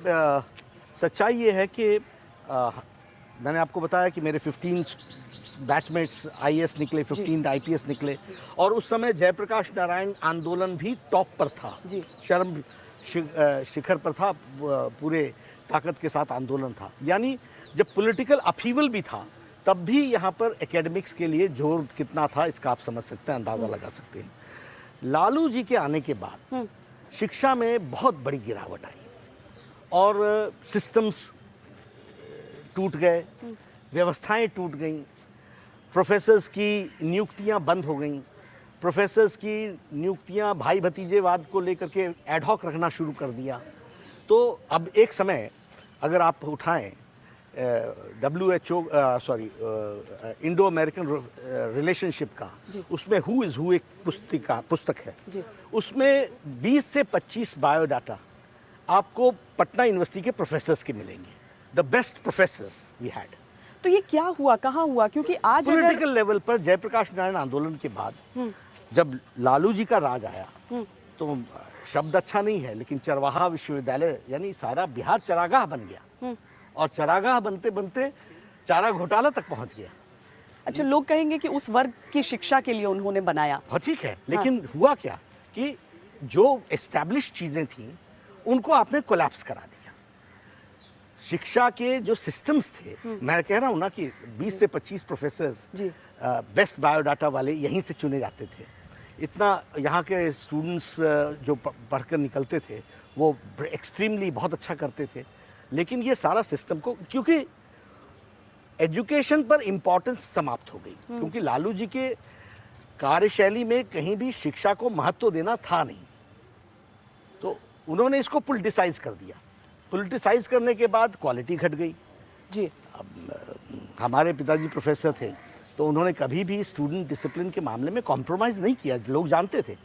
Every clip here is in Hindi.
सच्चाई ये है कि मैंने आपको बताया कि मेरे 15 बैचमेट्स आईएएस निकले, 15 आईपीएस निकले, और उस समय जयप्रकाश नारायण आंदोलन भी टॉप पर था, चरम शिखर पर था, पूरे ताकत के साथ आंदोलन था। यानी जब पॉलिटिकल अपहीवल भी था तब भी यहाँ पर एकेडमिक्स के लिए जोर कितना था इसका आप समझ सकते हैं, अंदाज़ा लगा सकते हैं। लालू जी के आने के बाद शिक्षा में बहुत बड़ी गिरावट आई और सिस्टम्स टूट गए, व्यवस्थाएं टूट गईं, प्रोफेसर्स की नियुक्तियां बंद हो गईं, प्रोफेसर्स की नियुक्तियां भाई भतीजेवाद को लेकर के एडहॉक रखना शुरू कर दिया। तो अब एक समय अगर आप उठाएं WHO इंडो अमेरिकन रिलेशनशिप का, उसमें हु इज़ हु एक पुस्तक है, उसमें 20 से 25 बायोडाटा आपको पटना यूनिवर्सिटी के प्रोफेसर्स के मिलेंगे, the best professors we had. तो ये क्या हुआ, कहाँ हुआ? क्योंकि आज पॉलिटिकल लेवल पर जयप्रकाश नारायण आंदोलन के बाद जब लालू जी का राज आया तो शब्द अच्छा नहीं है लेकिन चरवाहा विश्वविद्यालय यानी सारा बिहार चरागाह बन गया और चरागाह बनते बनते चारा घोटाला तक पहुंच गया। अच्छा, लोग कहेंगे कि उस वर्ग की शिक्षा के लिए उन्होंने बनाया। हाँ ठीक है, लेकिन हुआ क्या कि जो एस्टैब्लिश चीजें थी उनको आपने कोलैप्स करा दिया। शिक्षा के जो सिस्टम्स थे, मैं कह रहा हूं ना कि 20 से 25 प्रोफेसर्स बेस्ट बायोडाटा वाले यहीं से चुने जाते थे। इतना यहाँ के स्टूडेंट्स जो पढ़कर निकलते थे वो एक्सट्रीमली बहुत अच्छा करते थे, लेकिन ये सारा सिस्टम को, क्योंकि एजुकेशन पर इम्पोर्टेंस समाप्त हो गई, क्योंकि लालू जी के कार्यशैली में कहीं भी शिक्षा को महत्व देना था नहीं, तो उन्होंने इसको पॉलिटिसाइज कर दिया। पॉलिटिसाइज करने के बाद क्वालिटी घट गई जी। अब हमारे पिताजी प्रोफेसर थे तो उन्होंने कभी भी स्टूडेंट डिसिप्लिन के मामले में कॉम्प्रोमाइज नहीं किया, लोग जानते थे।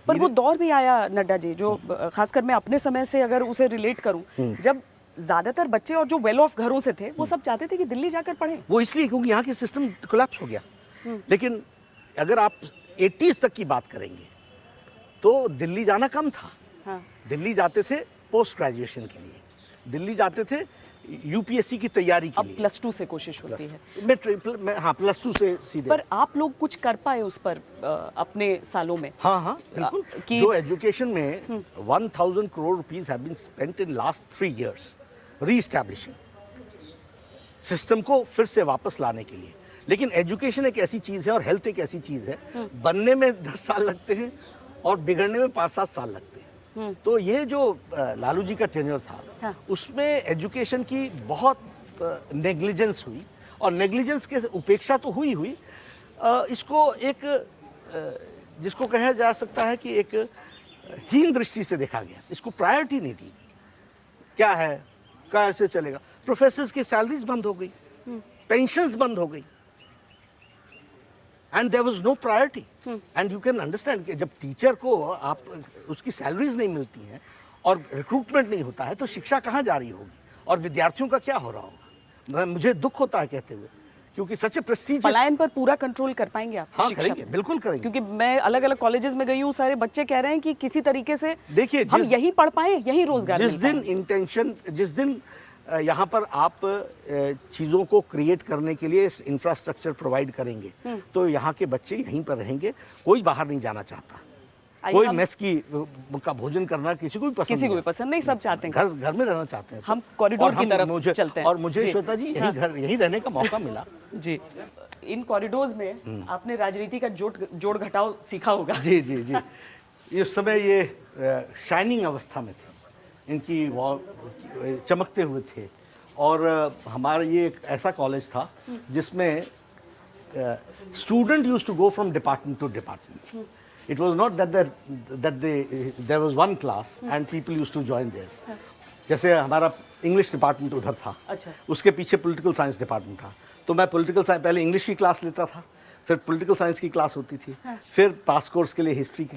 पर वो दौर भी आया नड्डा जी, जो खासकर मैं अपने समय से अगर उसे रिलेट करूं, जब ज्यादातर बच्चे और जो वेल ऑफ घरों से थे वो सब चाहते थे कि दिल्ली जाकर पढ़ें। वो इसलिए क्योंकि यहाँ की सिस्टम कोलैप्स हो गया। लेकिन अगर आप 80s तक की बात करेंगे तो दिल्ली जाना कम था। हाँ। दिल्ली जाते थे पोस्ट ग्रेजुएशन के लिए, दिल्ली जाते थे यूपीएससी की तैयारी के लिए। अब +2 से कोशिश होती है। हाँ, +2 से सीधे। पर आप लोग कुछ कर पाए उस पर अपने सालों में? हाँ बिल्कुल। जो एजुकेशन में 1000 crore rupees have been spent in last 3 years reestablishing system को फिर से वापस लाने के लिए। लेकिन एजुकेशन एक ऐसी चीज है और हेल्थ एक ऐसी चीज है, बनने में 10 साल लगते हैं और बिगड़ने में 5-7 साल लगते हैं। तो ये जो लालू जी का टेन्योर था, उसमें एजुकेशन की बहुत नेग्लिजेंस हुई, और नेग्लिजेंस के उपेक्षा तो हुई इसको एक जिसको कहा जा सकता है कि एक हीन दृष्टि से देखा गया, इसको प्रायोरिटी नहीं दी। क्या है, कैसे चलेगा? प्रोफेसर्स की सैलरीज बंद हो गई, पेंशन्स बंद हो गई, and there was no priority. And you can understand कि जब टीचर को आप उसकी सैलरीज नहीं मिलती हैं और रिक्रूटमेंट नहीं होता है तो शिक्षा कहाँ जा रही होगी और विद्यार्थियों का क्या हो रहा होगा। मुझे दुख होता है कहते हुए, क्योंकि सच प्रेस्टीजियस। पलायन पर पूरा कंट्रोल कर पाएंगे आप? हाँ करेंगे, बिल्कुल करेंगे। क्योंकि मैं अलग अलग कॉलेजेस में गई हूँ, सारे बच्चे कह रहे हैं कि किसी तरीके से देखिए हम यही पढ़ पाए, यही रोजगार। जिस दिन यहाँ पर आप चीज़ों को क्रिएट करने के लिए इंफ्रास्ट्रक्चर प्रोवाइड करेंगे तो यहाँ के बच्चे यहीं पर रहेंगे। कोई बाहर नहीं जाना चाहता, कोई मेस का भोजन करना किसी को भी पसंद नहीं, सब चाहते हैं घर में रहना चाहते हैं। हम कॉरिडोर की तरफ चलते हैं और मुझे श्वेता जी यहीं रहने का मौका मिला जी। इन कॉरिडोर्स में आपने राजनीति का जोड़ घटाव सीखा होगा। जी जी जी। इस समय ये शाइनिंग अवस्था में थे, इनकी चमकते हुए थे, और हमारा ये एक ऐसा कॉलेज था जिसमें student used to go from department to department. It was not that there was one class and people used to join there. जैसे हमारा इंग्लिश डिपार्टमेंट उधर था, अच्छा, उसके पीछे पॉलिटिकल साइंस डिपार्टमेंट था, तो मैं पॉलिटिकल साइंस पहले इंग्लिश की क्लास लेता था, फिर पॉलिटिकल साइंस की क्लास होती थी, फिर पास कोर्स के लिए हिस्ट्री की